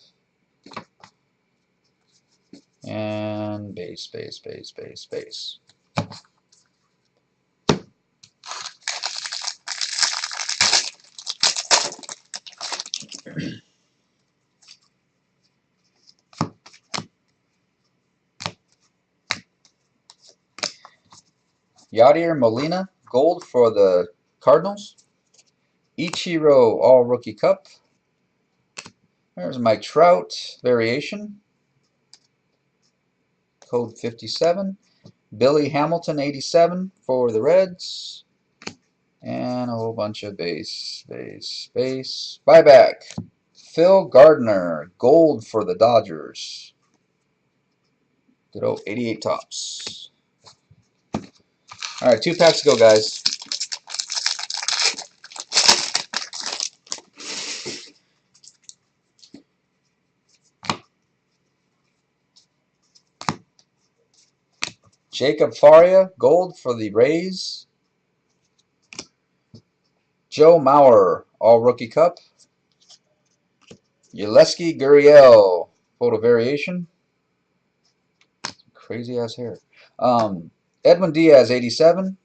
Speaker 1: And base. Yadier Molina, gold for the Cardinals. Ichiro All-Rookie Cup. There's Mike Trout variation. Code 57. Billy Hamilton 87 for the Reds. And a whole bunch of base. Buyback. Phil Gardner, gold for the Dodgers. Good old 88 tops. All right, 2 packs to go, guys. Jacob Faria, gold for the Rays. Joe Mauer, All-Rookie Cup. Yulesky Gurriel, photo variation. Crazy ass hair. Edwin Diaz, 87.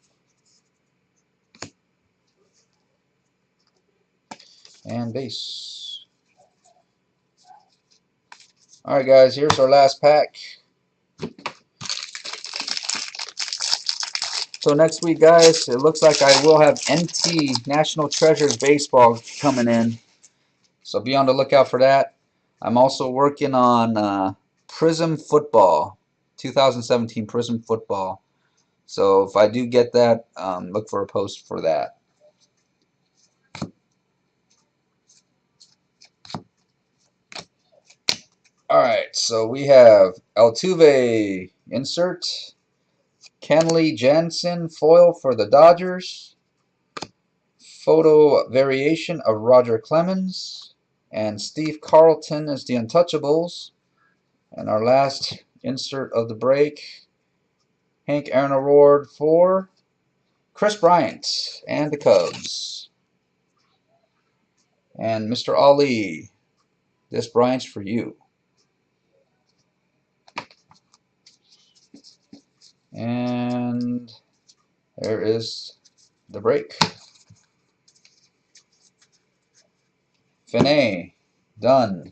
Speaker 1: And base. Alright, guys, here's our last pack. So next week, guys, it looks like I will have NT National Treasures Baseball coming in. So be on the lookout for that. I'm also working on Prism Football, 2017 Prism Football. So if I do get that, look for a post for that. Alright, so we have Altuve insert. Kenley Jansen foil for the Dodgers. photo variation of Roger Clemens and Steve Carlton as the Untouchables. And our last insert of the break, Hank Aaron Award for Chris Bryant and the Cubs. And Mr. Ali, this Bryant's for you. And there is the break. Finet. Done.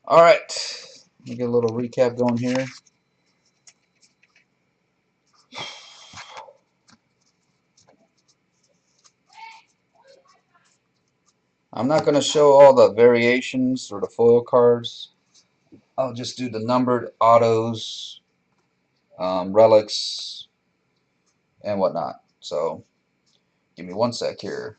Speaker 1: Alright. Let me get a little recap going here. I'm not going to show all the variations or the foil cards. I'll just do the numbered autos, relics, and whatnot. So, give me one sec here.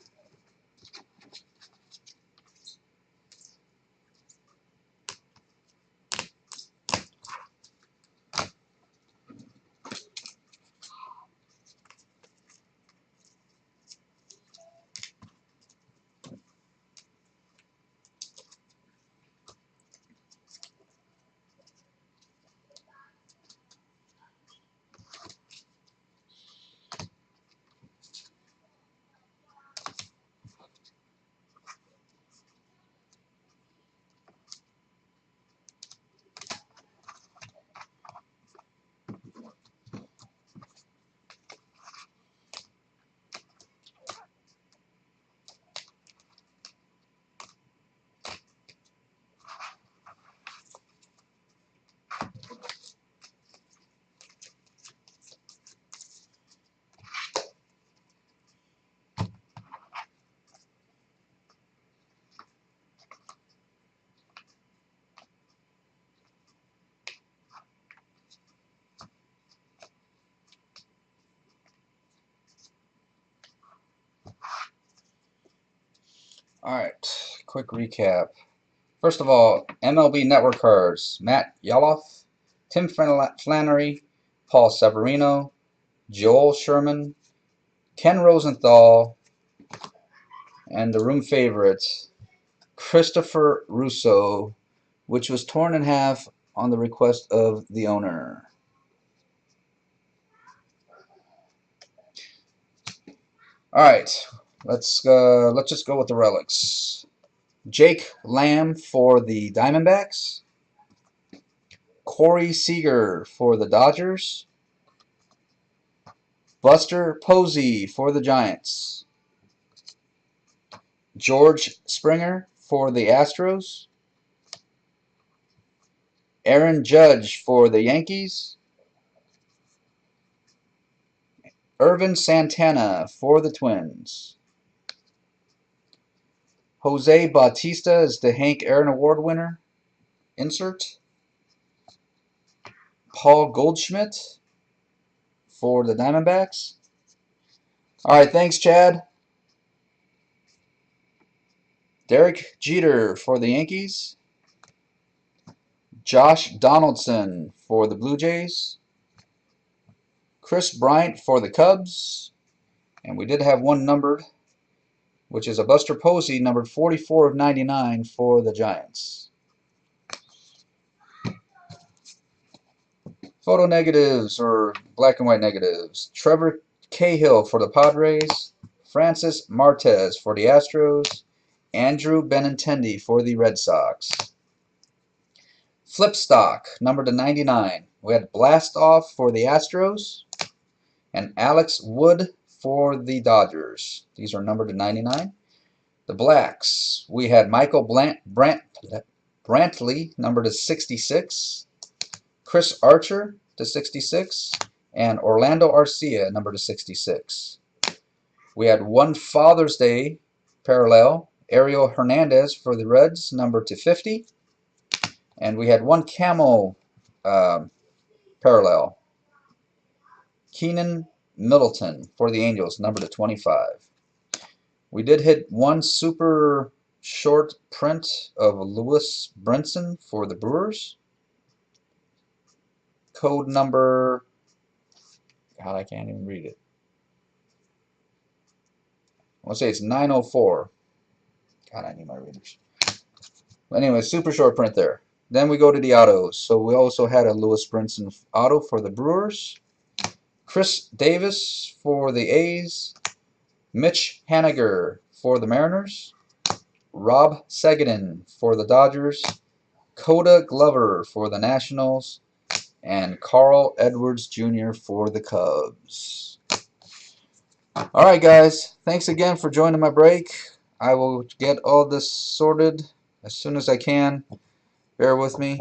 Speaker 1: Alright, quick recap. First of all, MLB Network cards. Matt Yoloff, Tim Flannery, Paul Severino, Joel Sherman, Ken Rosenthal, and the room favorite, Christopher Russo, which was torn in half on the request of the owner. Alright, let's just go with the relics. Jake Lamb for the Diamondbacks, Corey Seager for the Dodgers, Buster Posey for the Giants, George Springer for the Astros, Aaron Judge for the Yankees, Irvin Santana for the Twins, Jose Bautista is the Hank Aaron Award winner. Insert. Paul Goldschmidt for the Diamondbacks. Alright, thanks, Chad. Derek Jeter for the Yankees. Josh Donaldson for the Blue Jays. Chris Bryant for the Cubs. And we did have one numbered, which is a Buster Posey, numbered 44 of 99 for the Giants. Photo negatives, or black and white negatives. Trevor Cahill for the Padres. Francis Martez for the Astros. Andrew Benintendi for the Red Sox. Flip stock, numbered to 99. We had Blast Off for the Astros and Alex Wood for the Dodgers. These are numbered to 99. The blacks, we had Michael Brantley, numbered to 66. Chris Archer to 66. And Orlando Arcia, numbered to 66. We had one Father's Day parallel. Ariel Hernandez for the Reds, numbered to 50. And we had one camo parallel. Keenan Middleton for the Angels, numbered to 25. We did hit one super short print of Lewis Brinson for the Brewers. Code number, God, I can't even read it. I want to say it's 904. God, I need my readers. Anyway, super short print there. Then we go to the autos. So we also had a Lewis Brinson auto for the Brewers. Chris Davis for the A's. Mitch Haniger for the Mariners. Rob Seguin for the Dodgers. Coda Glover for the Nationals. And Carl Edwards Jr. for the Cubs. Alright guys, thanks again for joining my break. I will get all this sorted as soon as I can. Bear with me.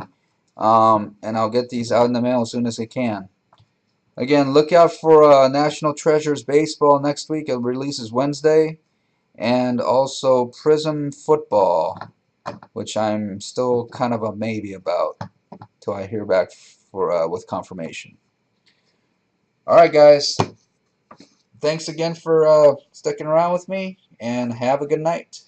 Speaker 1: And I'll get these out in the mail as soon as I can. Again, look out for National Treasures Baseball next week. It releases Wednesday. And also Prism Football, which I'm still kind of a maybe about till I hear back for with confirmation. Alright guys, thanks again for sticking around with me, and have a good night.